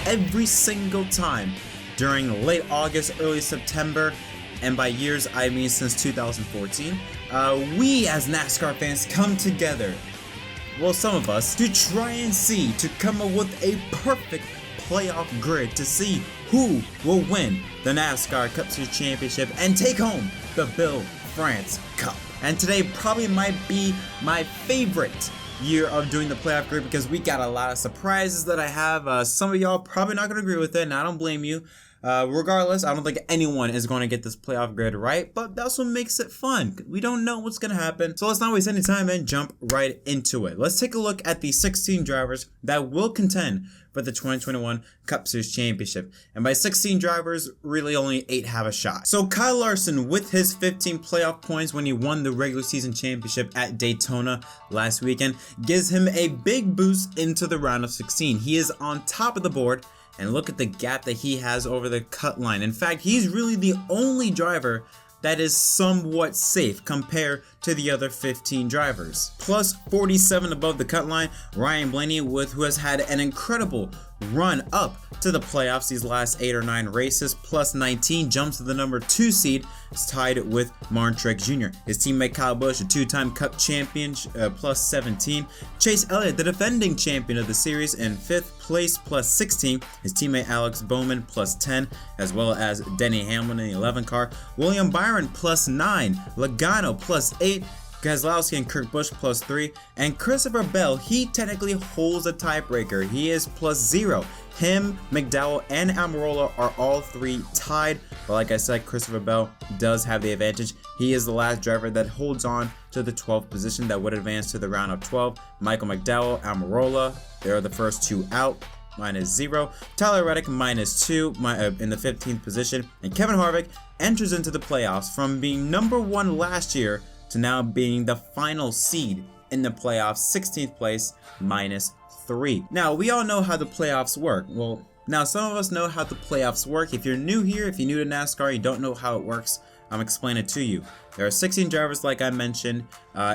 every single time during late August, early September, and by years I mean since 2014, we as NASCAR fans come together, well, some of us, to try and to come up with a perfect playoff grid to see who will win the NASCAR Cup Series Championship and take home the Bill France Cup. And today probably might be my favorite year of doing the playoff grid because we got a lot of surprises that I have. Some of y'all probably not going to agree with it, and I don't blame you. Regardless, I don't think anyone is going to get this playoff grid right, but that's what makes it fun. We don't know what's going to happen, so let's not waste any time and jump right into it. Let's take a look at the 16 drivers that will contend for the 2021 Cup Series Championship. And by 16 drivers, really only 8 have a shot. So Kyle Larson, with his 15 playoff points when he won the regular season championship at Daytona last weekend, gives him a big boost into the round of 16. He is on top of the board. And look at the gap that he has over the cut line. In fact, he's really the only driver that is somewhat safe compared to the other 15 drivers. Plus 47 above the cut line, Ryan Blaney, who has had an incredible run up to the playoffs these last 8 or 9 races, plus 19, jumps to the number 2 seed, is tied with Martin Truex Jr. His teammate Kyle Busch, a 2-time Cup champion, plus 17. Chase Elliott, the defending champion of the series, in 5th place, plus 16. His teammate Alex Bowman, plus 10, as well as Denny Hamlin in the 11 car. William Byron, plus 9. Logano, plus 8. Keselowski and Kurt Busch plus 3, and Christopher Bell, he technically holds a tiebreaker. He is plus 0. Him, McDowell, and Almirola are all 3 tied, but like I said, Christopher Bell does have the advantage. He is the last driver that holds on to the 12th position that would advance to the round of 12. Michael McDowell, Almirola, they're the first 2 out. -0. Tyler Reddick -2 in the 15th position, and Kevin Harvick enters into the playoffs from being number 1 last year to now being the final seed in the playoffs, 16th place, -3. Now, we all know how the playoffs work. Well, now some of us know how the playoffs work. If you're new here, if you're new to NASCAR, you don't know how it works, I'm explaining it to you. There are 16 drivers, like I mentioned,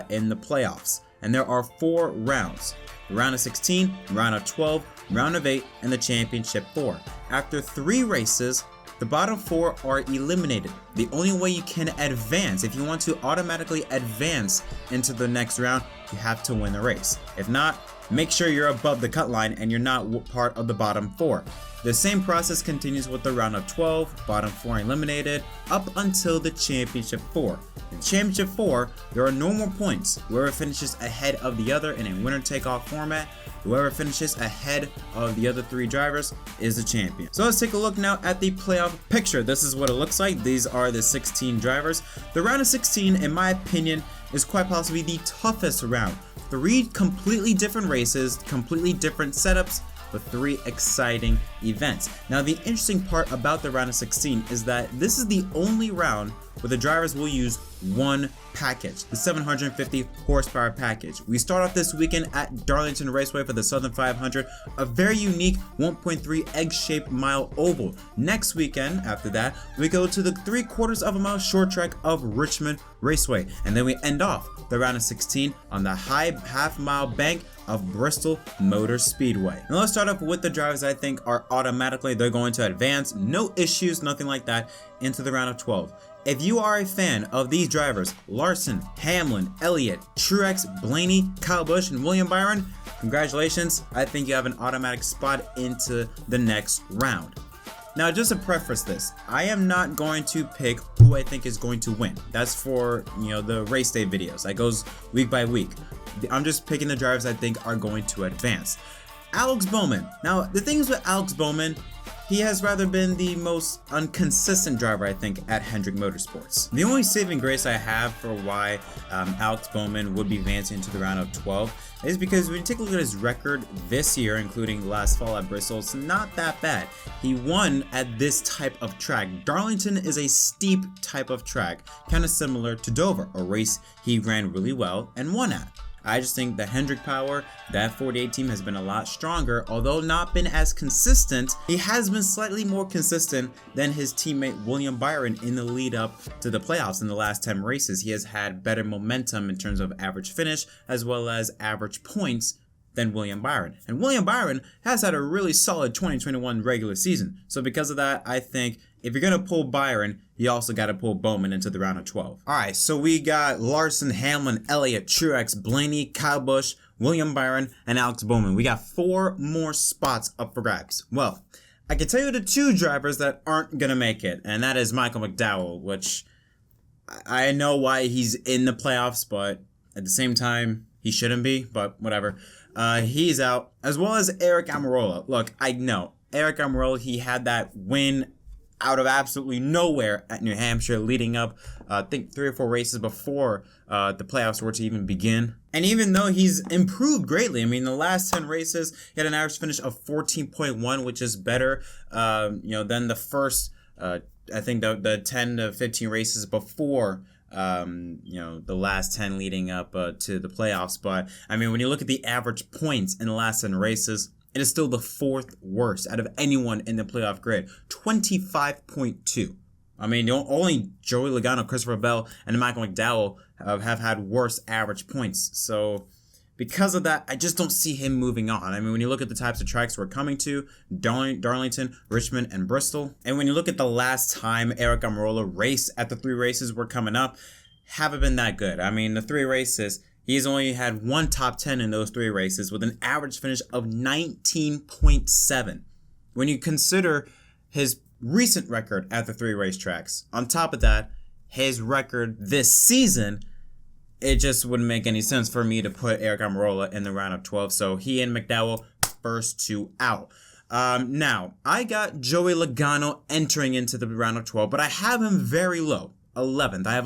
in the playoffs, and there are 4 rounds. The round of 16, round of 12, round of 8, and the championship 4. After 3 races, the bottom 4 are eliminated. The only way you can advance, if you want to automatically advance into the next round, you have to win the race. If not, make sure you're above the cut line and you're not part of the bottom 4. The same process continues with the round of 12, bottom 4 eliminated, up until the championship 4. In championship 4, there are no more points. Whoever finishes ahead of the other in a winner-take-all format, whoever finishes ahead of the other 3 drivers is the champion. So let's take a look now at the playoff picture. This is what it looks like. These are the 16 drivers. The round of 16, in my opinion, is quite possibly the toughest round. 3 completely different races, completely different setups, but 3 exciting events. Now, the interesting part about the round of 16 is that this is the only round where the drivers will use one package, the 750 horsepower package. We start off this weekend at Darlington Raceway for the Southern 500, a very unique 1.3 egg-shaped mile oval. Next weekend, after that, we go to the 3/4 of a mile short track of Richmond Raceway, and then we end off the round of 16 on the high half-mile bank of Bristol Motor Speedway. Now let's start off with the drivers I think are automatically, they're going to advance, no issues, nothing like that, into the round of 12. If you are a fan of these drivers, Larson, Hamlin, Elliott, Truex, Blaney, Kyle Busch, and William Byron, congratulations, I think you have an automatic spot into the next round. Now, just to preface this, I am not going to pick who I think is going to win. That's for, the race day videos. That goes week by week. I'm just picking the drivers I think are going to advance. Alex Bowman. Now, the thing is with Alex Bowman, he has rather been the most inconsistent driver, I think, at Hendrick Motorsports. The only saving grace I have for why Alex Bowman would be advancing to the round of 12 is because when you take a look at his record this year, including last fall at Bristol, it's not that bad. He won at this type of track. Darlington is a steep type of track, kind of similar to Dover, a race he ran really well and won at. I just think the Hendrick power, that 48 team has been a lot stronger, although not been as consistent. He has been slightly more consistent than his teammate William Byron in the lead up to the playoffs. In the last 10 races, he has had better momentum in terms of average finish as well as average points than William Byron. And William Byron has had a really solid 2021 regular season. So because of that, I think if you're going to pull Byron, you also got to pull Bowman into the round of 12. All right, so we got Larson, Hamlin, Elliott, Truex, Blaney, Kyle Busch, William Byron, and Alex Bowman. We got 4 more spots up for grabs. Well, I can tell you the 2 drivers that aren't going to make it, and that is Michael McDowell, which I know why he's in the playoffs, but at the same time, he shouldn't be, but whatever. He's out, as well as Eric Almirola. Look, I know, Eric Almirola, he had that win out of absolutely nowhere at New Hampshire, leading up, I think 3 or 4 races before the playoffs were to even begin. And even though he's improved greatly, I mean, the last 10 races, he had an average finish of 14.1, which is better, than the first, I think the 10 to 15 races before, the last 10 leading up to the playoffs. But I mean, when you look at the average points in the last 10 races, it is still the 4th worst out of anyone in the playoff grid, 25.2. I mean, only Joey Logano, Christopher Bell, and Michael McDowell have had worse average points. So because of that, I just don't see him moving on. I mean, when you look at the types of tracks we're coming to, Darlington, Richmond, and Bristol, and when you look at the last time Eric Almirola raced at the 3 races we're coming up, haven't been that good. I mean, the 3 races, he's only had 1 top 10 in those 3 races with an average finish of 19.7. When you consider his recent record at the 3 racetracks, on top of that, his record this season, it just wouldn't make any sense for me to put Eric Almirola in the round of 12. So he and McDowell, first 2 out. Now, I got Joey Logano entering into the round of 12, but I have him very low, 11th. I have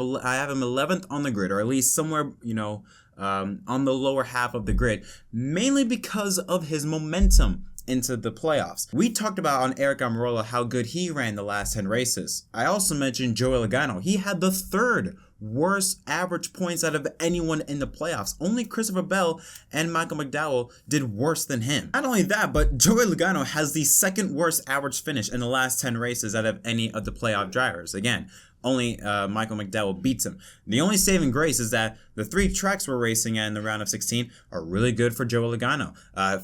him 11th on the grid, or at least somewhere, on the lower half of the grid, mainly because of his momentum into the playoffs. We talked about on Eric Almirola how good he ran the last 10 races. I also mentioned Joey Logano. He had the 3rd worst average points out of anyone in the playoffs. Only Christopher Bell and Michael McDowell did worse than him. Not only that, but Joey Logano has the 2nd worst average finish in the last 10 races out of any of the playoff drivers. Again, only Michael McDowell beats him. The only saving grace is that the 3 tracks we're racing at in the round of 16 are really good for Joey Logano.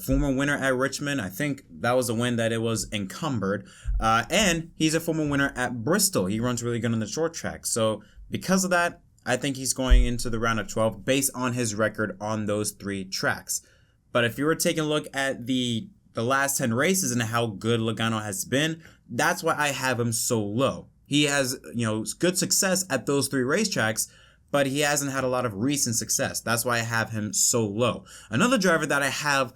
Former winner at Richmond, I think that was a win that it was encumbered. And he's a former winner at Bristol. He runs really good on the short track. So because of that, I think he's going into the round of 12 based on his record on those 3 tracks. But if you were taking a look at the last 10 races and how good Logano has been, that's why I have him so low. He has, good success at those 3 racetracks, but he hasn't had a lot of recent success. That's why I have him so low. Another driver that I have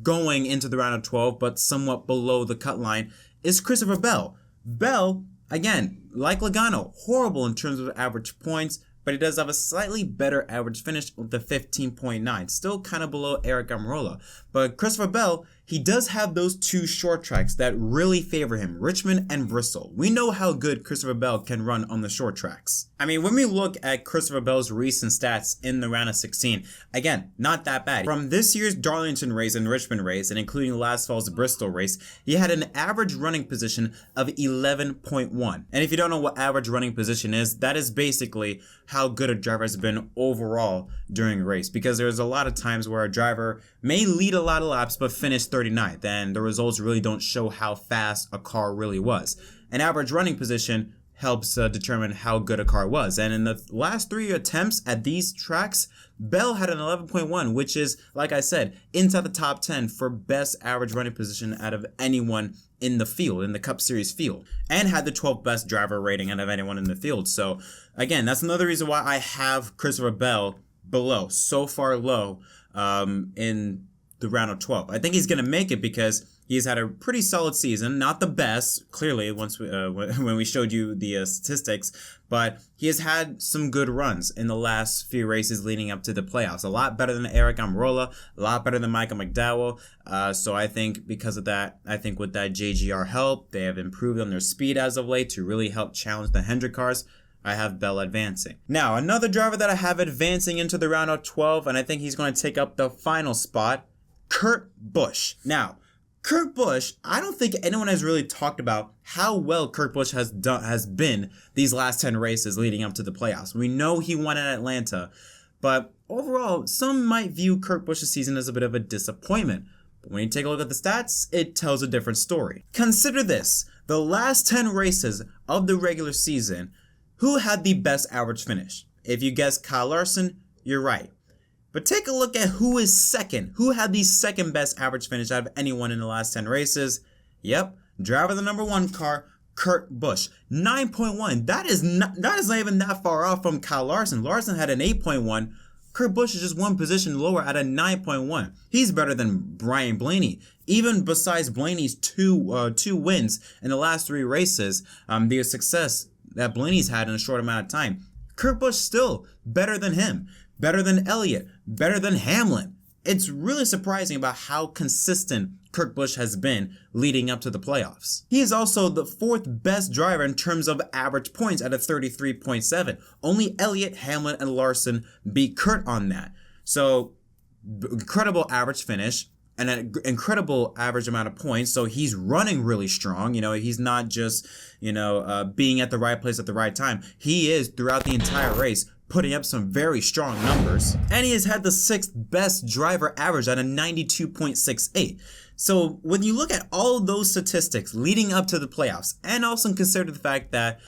going into the round of 12, but somewhat below the cut line, is Christopher Bell. Bell, again, like Logano, horrible in terms of average points, but he does have a slightly better average finish with the 15.9. Still kind of below Eric Almirola. But Christopher Bell, he does have those 2 short tracks that really favor him, Richmond and Bristol. We know how good Christopher Bell can run on the short tracks. I mean, when we look at Christopher Bell's recent stats in the round of 16, again, not that bad. From this year's Darlington race and Richmond race, and including last fall's Bristol race, he had an average running position of 11.1. And if you don't know what average running position is, that is basically how good a driver has been overall during a race. Because there's a lot of times where a driver may lead a lot of laps but finish 39th, and the results really don't show how fast a car really was. An average running position helps determine how good a car was. And in the last 3 attempts at these tracks, Bell had an 11.1, which is, like I said, inside the top 10 for best average running position out of anyone in the field, in the Cup Series field, and had the 12th best driver rating out of anyone in the field. So again, that's another reason why I have Christopher Bell below, so far low in the round of 12. I think he's going to make it because he's had a pretty solid season, not the best, clearly, once when we showed you the statistics, but he has had some good runs in the last few races leading up to the playoffs. A lot better than Eric Almirola, a lot better than Michael McDowell. So I think because of that, I think with that JGR help, they have improved on their speed as of late to really help challenge the Hendrick cars. I have Bell advancing. Now, another driver that I have advancing into the round of 12, and I think he's going to take up the final spot, Kurt Busch. Now, Kurt Busch, I don't think anyone has really talked about how well Kurt Busch has been these last 10 races leading up to the playoffs. We know he won in Atlanta, But overall, some might view Kurt Busch's season as a bit of a disappointment. But when you take a look at the stats, it tells a different story. Consider this: the last 10 races of the regular season, who had the best average finish? If you guessed Kyle Larson, you're right. But take a look at who is second. Who had the second best average finish out of anyone in the last 10 races? Yep, driver of the number 1 car, Kurt Busch. 9.1. That is not even that far off from Kyle Larson. Larson had an 8.1. Kurt Busch is just one position lower at a 9.1. He's better than Brian Blaney. Even besides Blaney's two wins in the last 3 races, the success that Blaney's had in a short amount of time, Kurt Busch still better than him, better than Elliott, better than Hamlin. It's really surprising about how consistent Kurt Busch has been leading up to the playoffs. He is also the 4th best driver in terms of average points at a 33.7. Only Elliott, Hamlin, and Larson beat Kurt on that. So incredible average finish and an incredible average amount of points. So he's running really strong. He's not just, being at the right place at the right time. He is throughout the entire race putting up some very strong numbers. And he has had the 6th best driver average at a 92.68. So when you look at all of those statistics leading up to the playoffs, and also consider the fact that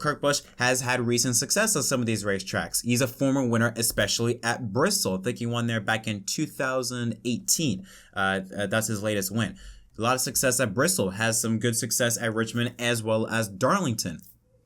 Kurt Busch has had recent success on some of these racetracks. He's a former winner, especially at Bristol. I think he won there back in 2018. That's his latest win. A lot of success at Bristol, has some good success at Richmond as well as Darlington.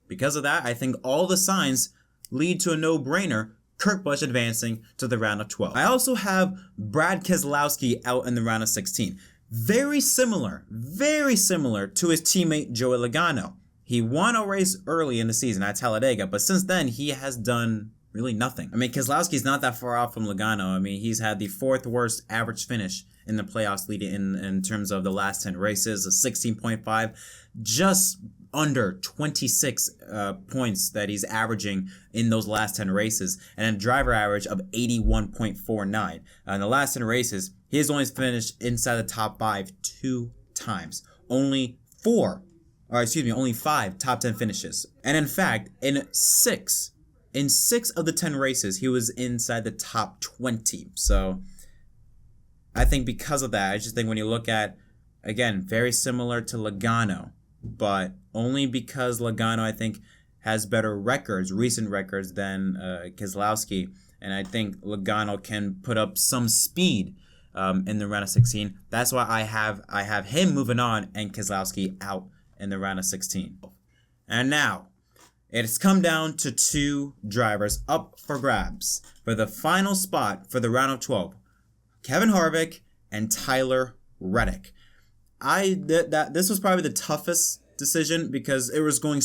Because of that, I think all the signs lead to a no-brainer: Kurt Busch advancing to the round of 12. I also have Brad Keselowski out in the round of 16. Very similar to his teammate Joey Logano. He won a race early in the season at Talladega, but since then he has done really nothing. Keselowski's not that far off from Logano. He's had the 4th worst average finish in the playoffs leading in terms of the last 10 races, a 16.5, just under 26 points that he's averaging in those last 10 races, and a driver average of 81.49. In the last 10 races, he has only finished inside the top 5 2 times. Only 5 top 10 finishes. And in fact, in 6 of the 10 races, he was inside the top 20. So I think because of that, I just think when you look at, again, very similar to Logano, but only because Logano, I think, has better recent records than Keselowski. And I think Logano can put up some speed in the round of 16. That's why I have him moving on and Keselowski out in the round of 16. And now, it's come down to 2 drivers up for grabs for the final spot for the round of 12. Kevin Harvick and Tyler Reddick. This was probably the toughest decision because it was going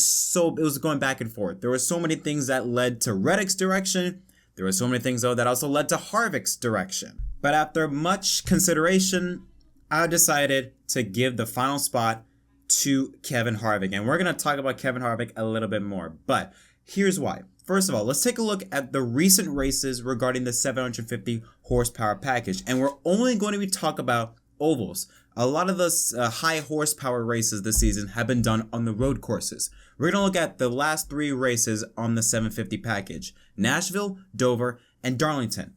back and forth. There were so many things that led to Reddick's direction. There were so many things though that also led to Harvick's direction. But after much consideration, I decided to give the final spot to Kevin Harvick. And we're going to talk about Kevin Harvick a little bit more. But here's why. First of all, let's take a look at the recent races regarding the 750 horsepower package. And we're only going to be talking about ovals. A lot of the high horsepower races this season have been done on the road courses. We're going to look at the last 3 races on the 750 package: Nashville, Dover, and Darlington.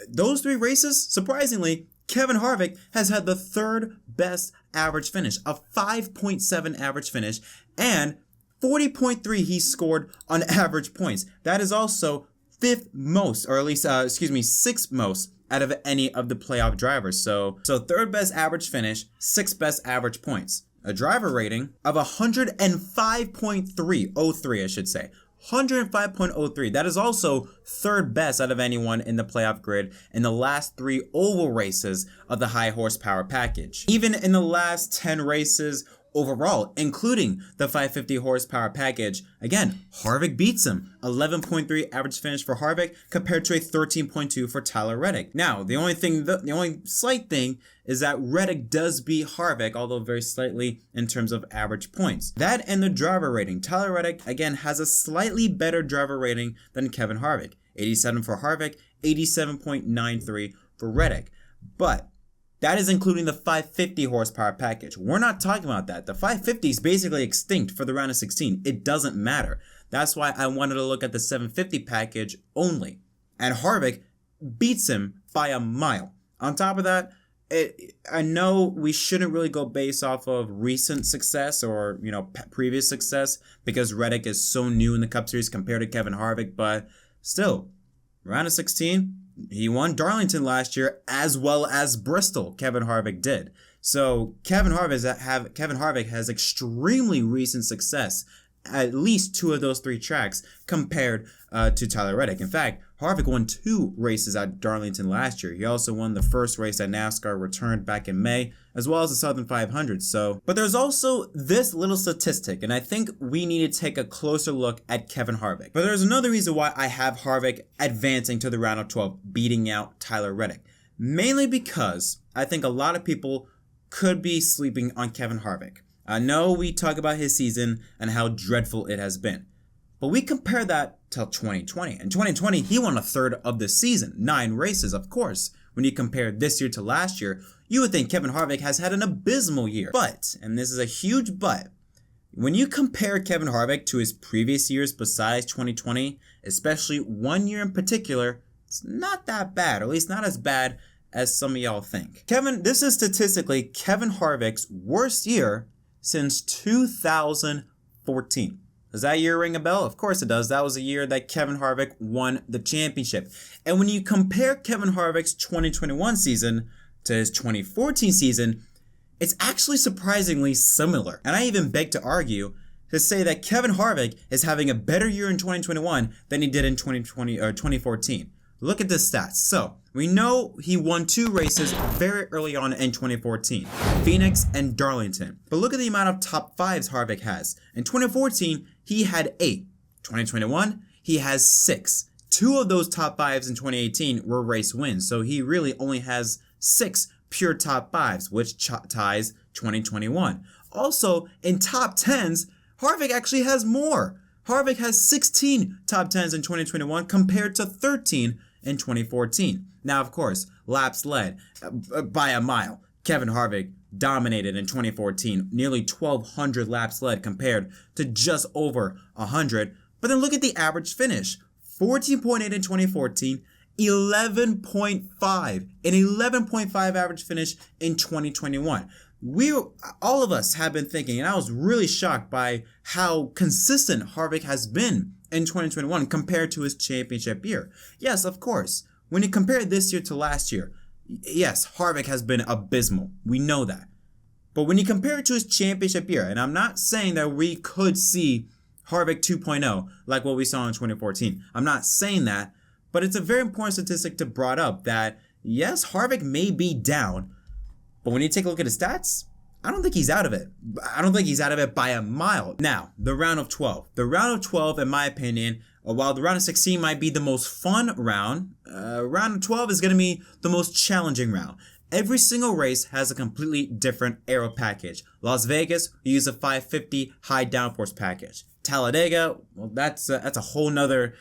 Those 3 races, surprisingly, Kevin Harvick has had the 3rd best average finish, a 5.7 average finish, and 40.3 he scored on average points. That is also 5th most, or at least, 6th most out of any of the playoff drivers. So 3rd best average finish, 6th best average points. A driver rating of 105.03, I should say. 105.03. That is also 3rd best out of anyone in the playoff grid in the last 3 oval races of the high horsepower package. Even in the last 10 races overall, including the 550 horsepower package, again, Harvick beats him. 11.3 average finish for Harvick compared to a 13.2 for Tyler Reddick. Now, the only slight thing is that Reddick does beat Harvick, although very slightly in terms of average points. That and the driver rating. Tyler Reddick, again, has a slightly better driver rating than Kevin Harvick. 87 for Harvick, 87.93 for Reddick. But that is including the 550 horsepower package. We're not talking about that. The 550 is basically extinct for the round of 16. It doesn't matter. That's why I wanted to look at the 750 package only. and Harvick beats him by a mile. On top of that, I know we shouldn't really go based off of recent success or, previous success because Reddick is so new in the Cup Series compared to Kevin Harvick, but still, round of 16, he won Darlington last year as well as Bristol, Kevin Harvick did. So Kevin Harvick has extremely recent success, at least 2 of those 3 tracks compared to Tyler Reddick. In fact, Harvick won 2 races at Darlington last year. He also won the first race that NASCAR returned back in May, as well as the Southern 500. But there's also this little statistic, and I think we need to take a closer look at Kevin Harvick. But there's another reason why I have Harvick advancing to the round of 12, beating out Tyler Reddick. Mainly because I think a lot of people could be sleeping on Kevin Harvick. I know we talk about his season and how dreadful it has been, but we compare that to 2020. In 2020, he won a third of the season, 9 races, of course. When you compare this year to last year, you would think Kevin Harvick has had an abysmal year. But, and this is a huge but, when you compare Kevin Harvick to his previous years besides 2020, especially one year in particular, it's not that bad, or at least not as bad as some of y'all think. This is statistically Kevin Harvick's worst year since 2014. Does that year ring a bell? Of course it does. That was the year that Kevin Harvick won the championship. And when you compare Kevin Harvick's 2021 season to his 2014 season, it's actually surprisingly similar. And I even beg to argue to say that Kevin Harvick is having a better year in 2021 than he did in 2020 or 2014. Look at the stats. So, we know he won 2 races very early on in 2014, Phoenix and Darlington. But look at the amount of top 5s Harvick has. In 2014, he had 8. 2021, he has 6. 2 of those top 5s in 2018 were race wins, so he really only has 6 pure top 5s, which ties 2021. Also, in top 10s, Harvick actually has more. Harvick has 16 top 10s in 2021 compared to 13 in 2014. Now, of course, laps led by a mile. Kevin Harvick dominated in 2014, nearly 1,200 laps led compared to just over 100. But then look at the average finish. 14.8 in 2014, 11.5. An 11.5 average finish in 2021. All of us have been thinking, and I was really shocked by how consistent Harvick has been in 2021 compared to his championship year. Yes, of course. When you compare this year to last year, yes, Harvick has been abysmal. We know that. But when you compare it to his championship year, and I'm not saying that we could see Harvick 2.0 like what we saw in 2014. I'm not saying that, but it's a very important statistic to brought up that, yes, Harvick may be down, but when you take a look at his stats, I don't think he's out of it. I don't think he's out of it by a mile. Now, the round of 12. The round of 12, in my opinion, while the round of 16 might be the most fun round, round of 12 is going to be the most challenging round. Every single race has a completely different aero package. Las Vegas, we use a 550 high downforce package. Talladega, well, that's a whole nother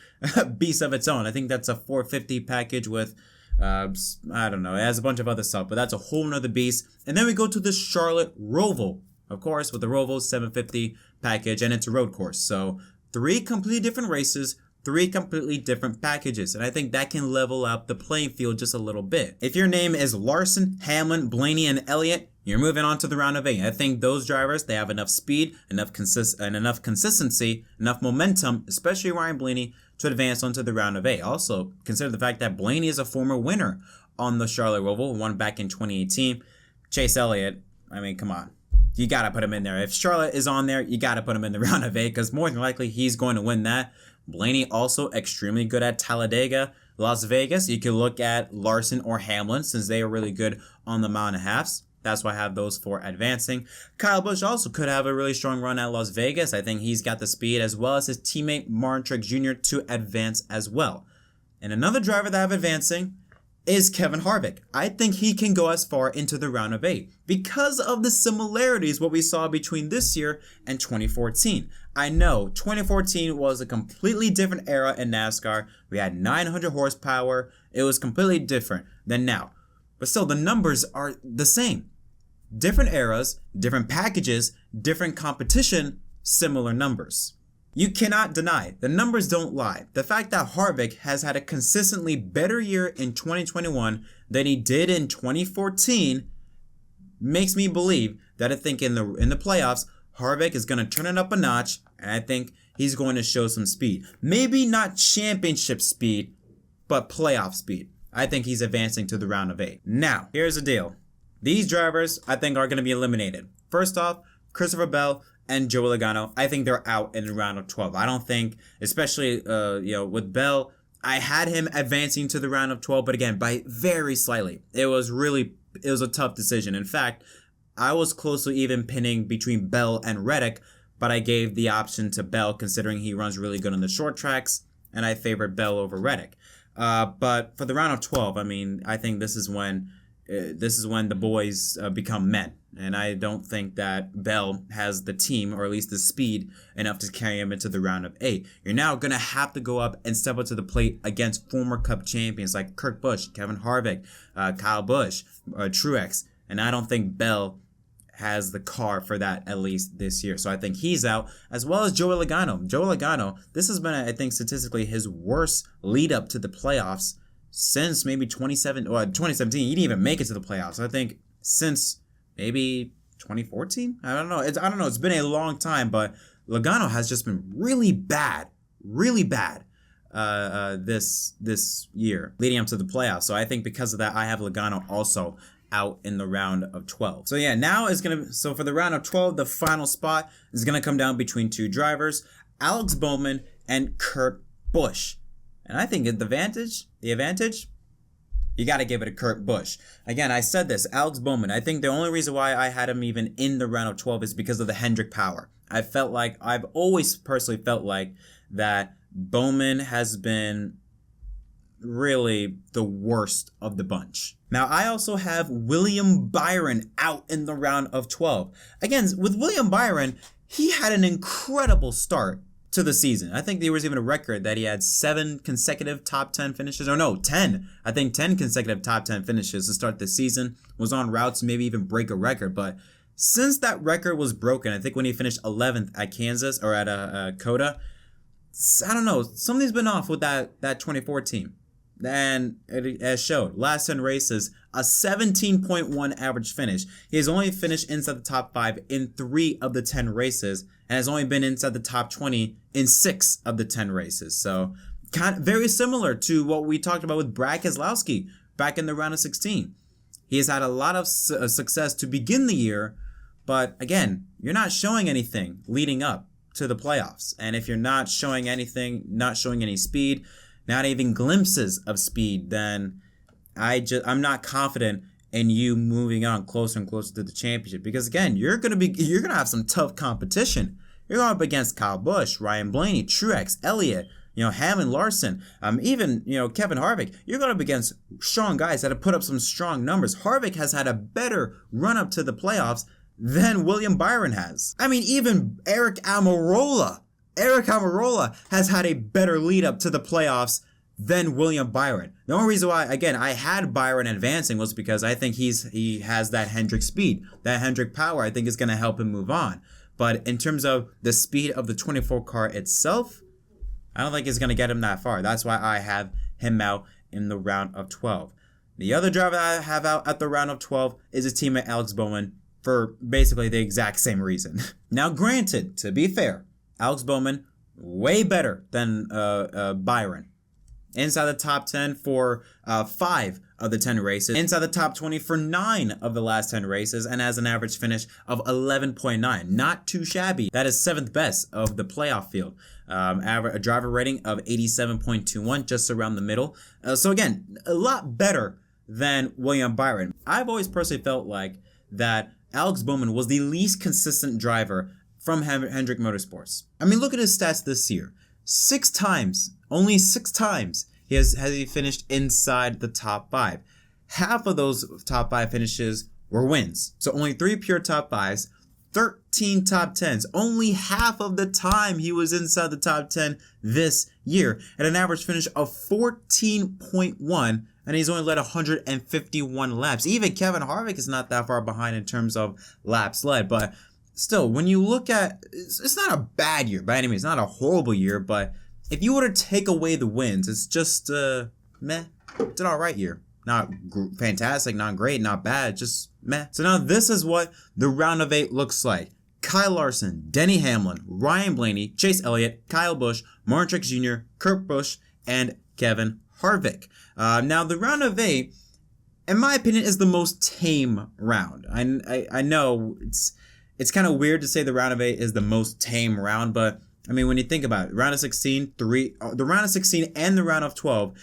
beast of its own. I think that's a 450 package with, I don't know, it has a bunch of other stuff, but that's a whole nother beast. And then we go to the Charlotte Roval, of course, with the Roval 750 package, and it's a road course. So 3 completely different races, 3 completely different packages, and I think that can level up the playing field just a little bit. If your name is Larson, Hamlin, Blaney, and Elliott, you're moving on to the round of 8. I think those drivers, they have enough speed, enough consistency, enough momentum, especially Ryan Blaney, to advance onto the round of 8. Also, consider the fact that Blaney is a former winner on the Charlotte Roval, won back in 2018. Chase Elliott, I mean, come on. You got to put him in there. If Charlotte is on there, you got to put him in the round of 8 because more than likely he's going to win that. Blaney also extremely good at Talladega. Las Vegas, you can look at Larson or Hamlin since they are really good on the mile and a halves. That's why I have those 4 advancing. Kyle Busch also could have a really strong run at Las Vegas. I think he's got the speed as well as his teammate Martin Truex Jr. to advance as well. And another driver that I have advancing is Kevin Harvick. I think he can go as far into the round of 8 because of the similarities what we saw between this year and 2014. I know 2014 was a completely different era in NASCAR. We had 900 horsepower. It was completely different than now. But still, the numbers are the same. Different eras, different packages, different competition, similar numbers. You cannot deny, the numbers don't lie. The fact that Harvick has had a consistently better year in 2021 than he did in 2014 makes me believe that I think in the playoffs, Harvick is going to turn it up a notch, and I think he's going to show some speed. Maybe not championship speed, but playoff speed. I think he's advancing to the round of 8. Now, here's the deal. These drivers, I think, are going to be eliminated. First off, Christopher Bell and Joey Logano, I think they're out in the round of 12. I don't think, especially with Bell, I had him advancing to the round of 12, but again, by very slightly. It was a tough decision. In fact, I was close to even pinning between Bell and Reddick, but I gave the option to Bell considering he runs really good on the short tracks, and I favored Bell over Reddick. But for the round of 12, I mean, I think this is when the boys become men. And I don't think that Bell has the team, or at least the speed, enough to carry him into the round of 8. You're now going to have to go up and step up to the plate against former Cup champions like Kurt Busch, Kevin Harvick, Kyle Busch, Truex. And I don't think Bell has the car for that, at least this year. So I think he's out, as well as Joey Logano. Joey Logano, this has been, I think, statistically his worst lead up to the playoffs since maybe 2017. He didn't even make it to the playoffs. I think since maybe 2014. I don't know. It's been a long time, but Logano has just been really bad this year leading up to the playoffs. So I think because of that, I have Logano also out in the round of 12. So yeah, now so for the round of 12, the final spot is gonna come down between two drivers, Alex Bowman and Kurt Busch. And I think the advantage, you got to give it to Kurt Busch. Again, I said this, Alex Bowman, I think the only reason why I had him even in the round of 12 is because of the Hendrick power. I've always personally felt like that Bowman has been really the worst of the bunch. Now, I also have William Byron out in the round of 12. Again, with William Byron, he had an incredible start to the season. I think there was even a record that he had 7 consecutive top 10 finishes, or no, 10. I think 10 consecutive top 10 finishes to start the season. Was on route to maybe even break a record. But since that record was broken, I think when he finished 11th at Kansas or at Coda, I don't know, something's been off with that 2014. And it has showed. Last 10 races, a 17.1 average finish. He has only finished inside the top 5 in 3 of the 10 races, and has only been inside the top 20 in 6 of the 10 races. So, kind of very similar to what we talked about with Brad Keselowski back in the round of 16. He has had a lot of success to begin the year, but again, you're not showing anything leading up to the playoffs. And if you're not showing anything, not showing any speed, not even glimpses of speed, then I'm not confident in you moving on closer and closer to the championship. Because again, you're gonna have some tough competition. You're going up against Kyle Busch, Ryan Blaney, Truex, Elliott, Hammond, Larson, even Kevin Harvick. You're going up against strong guys that have put up some strong numbers. Harvick has had a better run up to the playoffs than William Byron has. I mean, even Eric Almirola has had a better lead up to the playoffs than William Byron. The only reason why, again, I had Byron advancing was because I think he has that Hendrick speed, that Hendrick power. I think is going to help him move on. But in terms of the speed of the 24 car itself, I don't think it's going to get him that far. That's why I have him out in the round of 12. The other driver I have out at the round of 12 is his teammate Alex Bowman for basically the exact same reason. Now, granted, to be fair, Alex Bowman, way better than Byron. Inside the top 10 for 5 of the 10 races. Inside the top 20 for 9 of the last 10 races. And has an average finish of 11.9. Not too shabby. That is 7th best of the playoff field. A driver rating of 87.21, just around the middle. So again, a lot better than William Byron. I've always personally felt like that Alex Bowman was the least consistent driver from Hendrick Motorsports. I mean, look at his stats this year. 6 times, only 6 times, has he finished inside the top 5. Half of those top 5 finishes were wins. So only 3 pure top 5s, 13 top 10s. Only half of the time he was inside the top 10 this year at an average finish of 14.1, and he's only led 151 laps. Even Kevin Harvick is not that far behind in terms of laps led, but still, when you look at, it's not a bad year by any means, not a horrible year, but if you were to take away the wins, it's just meh. It's an alright year. Not fantastic, not great, not bad, just meh. So now this is what the round of 8 looks like. Kyle Larson, Denny Hamlin, Ryan Blaney, Chase Elliott, Kyle Busch, Martin Truex Jr., Kurt Busch, and Kevin Harvick. Now the round of 8, in my opinion, is the most tame round. I know it's kind of weird to say the round of 8 is the most tame round, but I mean, when you think about it, round of 16, the round of 16 and the round of 12,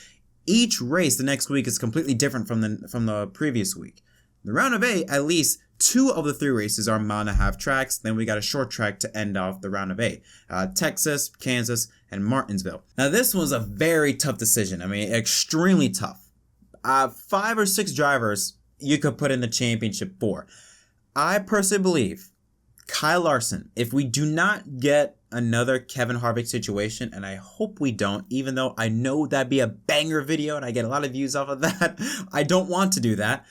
each race the next week is completely different from the previous week. The round of 8, at least 2 of the 3 races are mile-and-a-half tracks. Then we got a short track to end off the round of 8. Texas, Kansas, and Martinsville. Now this was a very tough decision. I mean, extremely tough. 5 or 6 drivers you could put in the championship for. I personally believe Kyle Larson, if we do not get another Kevin Harvick situation, and I hope we don't, even though I know that'd be a banger video and I get a lot of views off of that. I don't want to do that.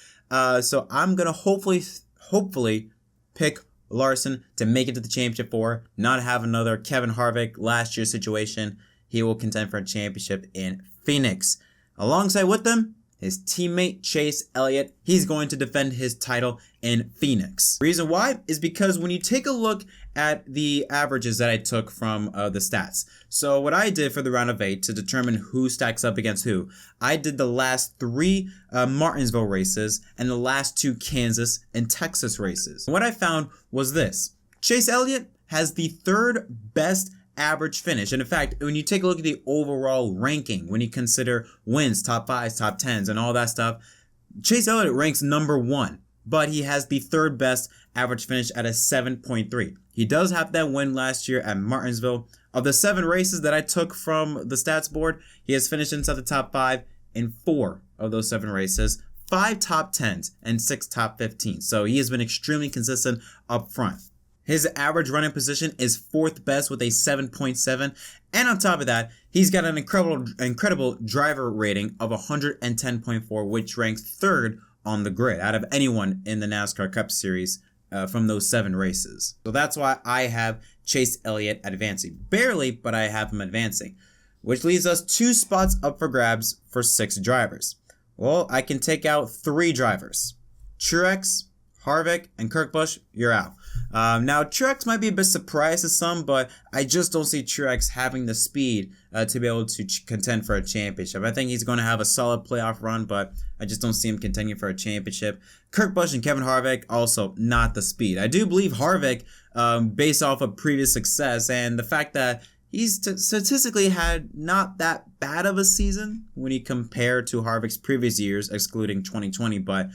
So I'm going to hopefully pick Larson to make it to the championship 4, not have another Kevin Harvick last year situation. He will contend for a championship in Phoenix. Alongside with them, his teammate Chase Elliott, he's going to defend his title in Phoenix. Reason why is because when you take a look at the averages that I took from the stats. So what I did for the round of 8 to determine who stacks up against who, I did the last 3 Martinsville races and the last 2 Kansas and Texas races. And what I found was this. Chase Elliott has the 3rd best average finish. And in fact, when you take a look at the overall ranking, when you consider wins, top 5s, top 10s, and all that stuff, Chase Elliott ranks number 1, but he has the 3rd best average finish at a 7.3. He does have that win last year at Martinsville. Of the 7 races that I took from the stats board, he has finished inside the top 5 in 4 of those 7 races, 5 top 10s, and 6 top 15s. So he has been extremely consistent up front. His average running position is 4th best with a 7.7, and on top of that, he's got an incredible driver rating of 110.4, which ranks 3rd on the grid out of anyone in the NASCAR Cup Series from those 7 races. So that's why I have Chase Elliott advancing. Barely, but I have him advancing, which leaves us 2 spots up for grabs for 6 drivers. Well, I can take out 3 drivers. Truex, Harvick, and Kurt Busch, you're out. Now, Truex might be a bit surprised to some, but I just don't see Truex having the speed to be able to contend for a championship. I think he's going to have a solid playoff run, but I just don't see him contending for a championship. Kurt Busch and Kevin Harvick, also not the speed. I do believe Harvick, based off of previous success and the fact that he's statistically had not that bad of a season when you compare to Harvick's previous years, excluding 2020, but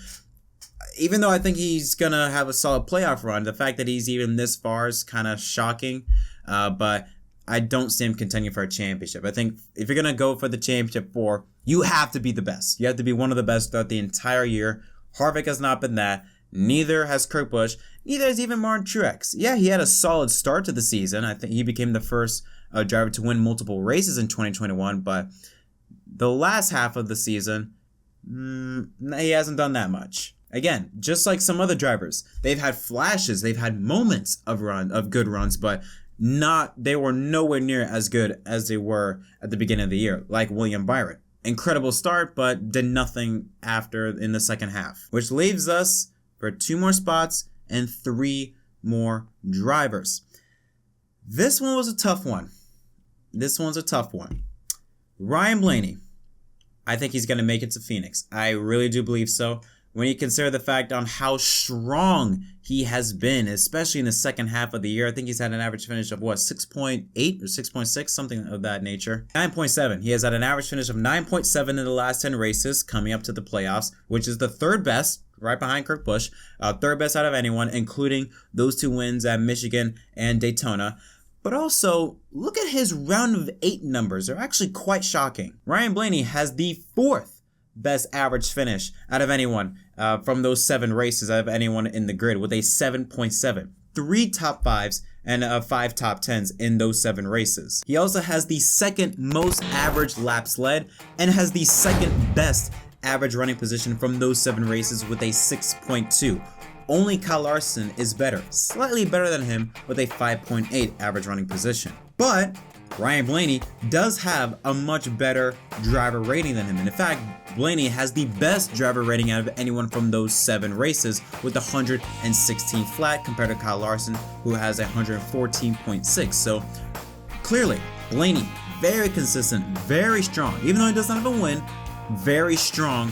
even though I think he's going to have a solid playoff run, the fact that he's even this far is kind of shocking. But I don't see him contending for a championship. I think if you're going to go for the championship 4, you have to be the best. You have to be one of the best throughout the entire year. Harvick has not been that. Neither has Kurt Busch. Neither has even Martin Truex. Yeah, he had a solid start to the season. I think he became the first driver to win multiple races in 2021. But the last half of the season, he hasn't done that much. Again, just like some other drivers, they've had flashes, they've had moments of good runs, but they were nowhere near as good as they were at the beginning of the year, like William Byron. Incredible start, but did nothing after in the second half, which leaves us for 2 more spots and 3 more drivers. This one was a tough one. Ryan Blaney. I think he's going to make it to Phoenix. I really do believe so. When you consider the fact on how strong he has been, especially in the second half of the year. I think he's had an average finish of 6.8 or 6.6, something of that nature. 9.7. He has had an average finish of 9.7 in the last 10 races coming up to the playoffs, which is the 3rd best, right behind Kurt Busch. 3rd best out of anyone, including those 2 wins at Michigan and Daytona. But also, look at his round of 8 numbers. They're actually quite shocking. Ryan Blaney has the 4th best average finish out of anyone from those 7 races, out of anyone in the grid, with a 7.7. 3 top 5s and 5 top 10s in those 7 races. He also has the 2nd most average laps led and has the 2nd best average running position from those 7 races with a 6.2. only Kyle Larson is better, slightly better than him with a 5.8 average running position. But Ryan Blaney does have a much better driver rating than him. And in fact, Blaney has the best driver rating out of anyone from those 7 races with 116 flat compared to Kyle Larson, who has 114.6. So clearly, Blaney, very consistent, very strong. Even though he does not have a win, very strong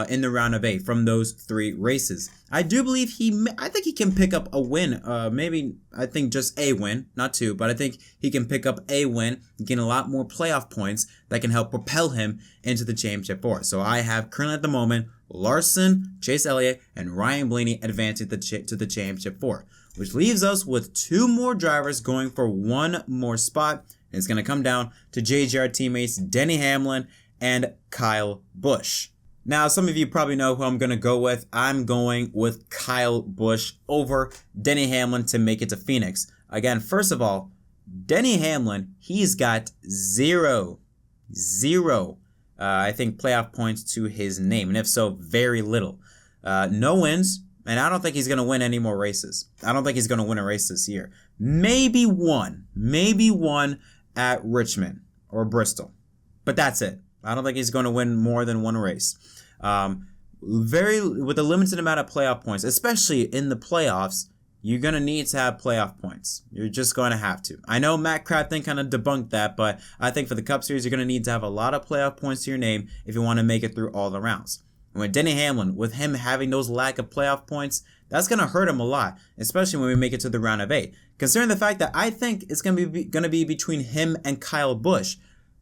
in the round of 8 from those 3 races. I do believe I think he can pick up a win. Maybe, I think just a win, not 2, but I think he can pick up a win, gain a lot more playoff points that can help propel him into the championship 4. So I have currently at the moment Larson, Chase Elliott, and Ryan Blaney advancing to the championship 4, which leaves us with 2 more drivers going for 1 more spot. And it's going to come down to JGR teammates Denny Hamlin and Kyle Busch. Now, some of you probably know who I'm going to go with. I'm going with Kyle Busch over Denny Hamlin to make it to Phoenix. Again, first of all, Denny Hamlin, he's got zero, I think, playoff points to his name. And if so, very little. No wins, and I don't think he's going to win any more races. I don't think he's going to win a race this year. Maybe one at Richmond or Bristol. But that's it. I don't think he's going to win more than 1 race. With a limited amount of playoff points, especially in the playoffs, you're going to need to have playoff points. You're just going to have to. I know Matt Crafton kind of debunked that, but I think for the Cup Series, you're going to need to have a lot of playoff points to your name if you want to make it through all the rounds. And with Denny Hamlin, with him having those lack of playoff points, that's going to hurt him a lot, especially when we make it to the round of 8. Considering the fact that I think it's going to be between him and Kyle Busch.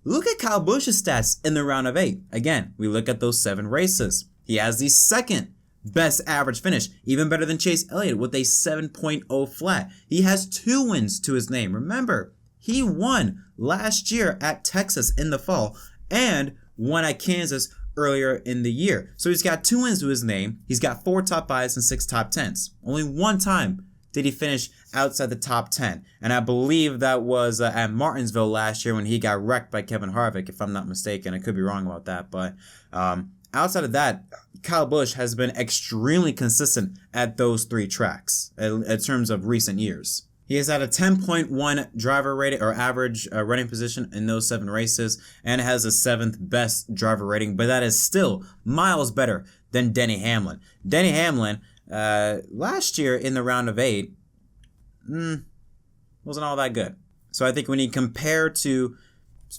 Look at Kyle Busch's stats in the round of 8. Again, we look at those 7 races. He has the 2nd best average finish, even better than Chase Elliott with a 7.0 flat. He has 2 wins to his name. Remember, he won last year at Texas in the fall and won at Kansas earlier in the year. So he's got 2 wins to his name. He's got 4 top 5s and 6 top 10s. Only 1 time did he finish outside the top 10. And I believe that was at Martinsville last year when he got wrecked by Kevin Harvick, if I'm not mistaken. I could be wrong about that. But outside of that, Kyle Busch has been extremely consistent at those 3 tracks in terms of recent years. He has had a 10.1 driver rating or average running position in those 7 races and has a 7th best driver rating, but that is still miles better than Denny Hamlin. Denny Hamlin, last year in the round of 8, wasn't all that good. So I think when you compare to,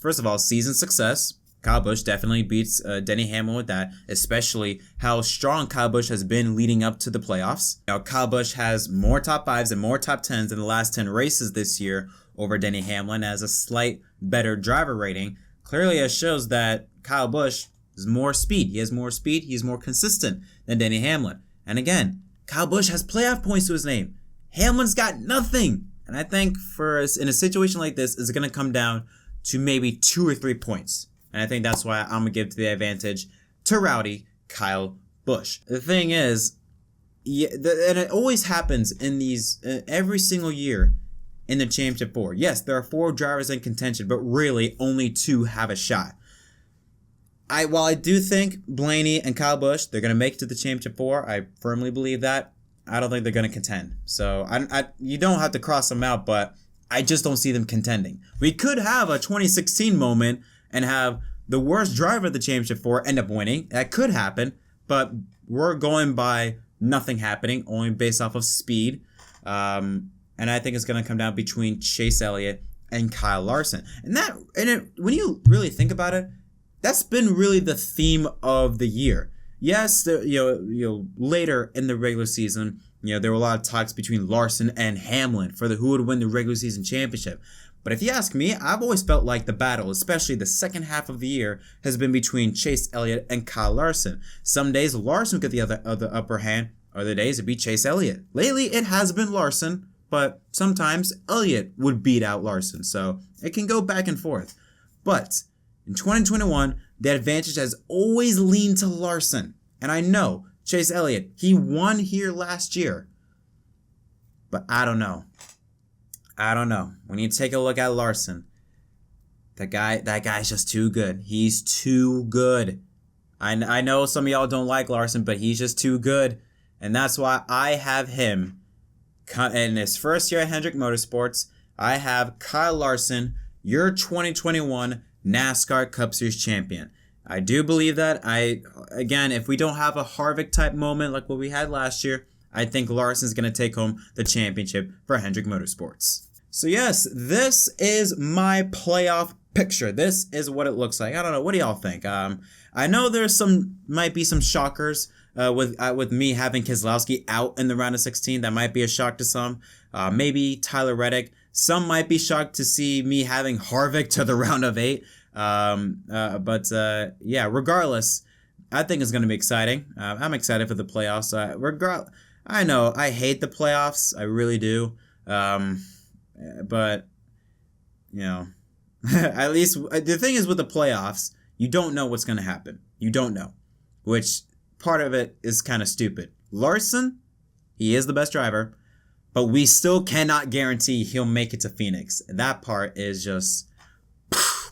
first of all, season success, Kyle Busch definitely beats Denny Hamlin with that, especially how strong Kyle Busch has been leading up to the playoffs. Now, Kyle Busch has more top 5s and more top 10s in the last 10 races this year over Denny Hamlin, as a slight better driver rating. Clearly, it shows that Kyle Busch has more speed. He has more speed. He's more consistent than Denny Hamlin. And again, Kyle Busch has playoff points to his name. Hamlin's got nothing. And I think in a situation like this, it's going to come down to maybe 2 or 3 points. And I think that's why I'm going to give the advantage to rowdy Kyle Busch. The thing is, and it always happens in these, every single year in the Championship 4. Yes, there are 4 drivers in contention, but really only 2 have a shot. While I do think Blaney and Kyle Busch, they're going to make it to the Championship 4, I firmly believe that. I don't think they're going to contend. So you don't have to cross them out, but I just don't see them contending. We could have a 2016 moment and have the worst driver of the Championship 4 end up winning. That could happen, but we're going by nothing happening, only based off of speed. And I think it's going to come down between Chase Elliott and Kyle Larson. When you really think about it, that's been really the theme of the year. Yes, later in the regular season, there were a lot of talks between Larson and Hamlin for who would win the regular season championship. But if you ask me, I've always felt like the battle, especially the second half of the year, has been between Chase Elliott and Kyle Larson. Some days Larson would get the upper hand, other days it'd be Chase Elliott. Lately it has been Larson, but sometimes Elliott would beat out Larson, so it can go back and forth. But in 2021, the advantage has always leaned to Larson. And I know Chase Elliott, he won here last year. But I don't know. When you take a look at Larson, that guy's just too good. He's too good. I know some of y'all don't like Larson, but he's just too good. And that's why I have him in his first year at Hendrick Motorsports. I have Kyle Larson, your 2021 NASCAR Cup Series champion. I do believe that. Again, if we don't have a Harvick type moment like what we had last year, I think Larson's going to take home the championship for Hendrick Motorsports. So yes, this is my playoff picture. This is what it looks like. I don't know. What do y'all think? I know there's might be some shockers with me having Keselowski out in the round of 16. That might be a shock to some. Maybe Tyler Reddick. Some might be shocked to see me having Harvick to the round of 8. But yeah, regardless, I think it's going to be exciting. I'm excited for the playoffs. I know I hate the playoffs. I really do. But, you know, at least the thing is with the playoffs, you don't know what's going to happen. You don't know, which part of it is kind of stupid. Larson, he is the best driver, but we still cannot guarantee he'll make it to Phoenix. That part is just,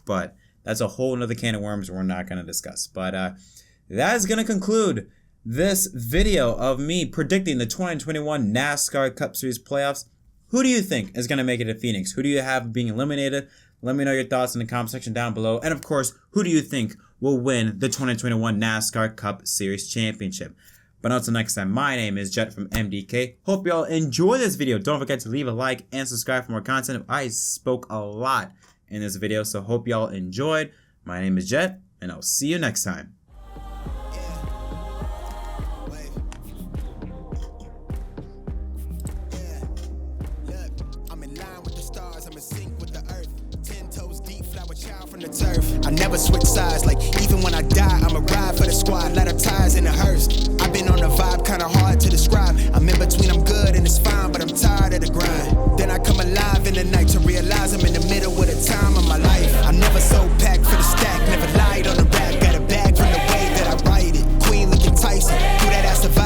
but that's a whole nother can of worms we're not going to discuss. But that is going to conclude this video of me predicting the 2021 NASCAR Cup Series playoffs. Who do you think is going to make it to Phoenix? Who do you have being eliminated? Let me know your thoughts in the comment section down below. And of course, who do you think will win the 2021 NASCAR Cup Series Championship? But until next time, my name is Jett from MDK. Hope y'all enjoy this video. Don't forget to leave a like and subscribe for more content. I spoke a lot in this video, so hope y'all enjoyed. My name is Jett, and I'll see you next time. I never switch sides, like even when I die, I'ma ride for the squad, let her ties in the hearse. I've been on the vibe, kinda hard to describe. I'm in between, I'm good and it's fine, but I'm tired of the grind. Then I come alive in the night to realize I'm in the middle of the time of my life. I'm never so packed for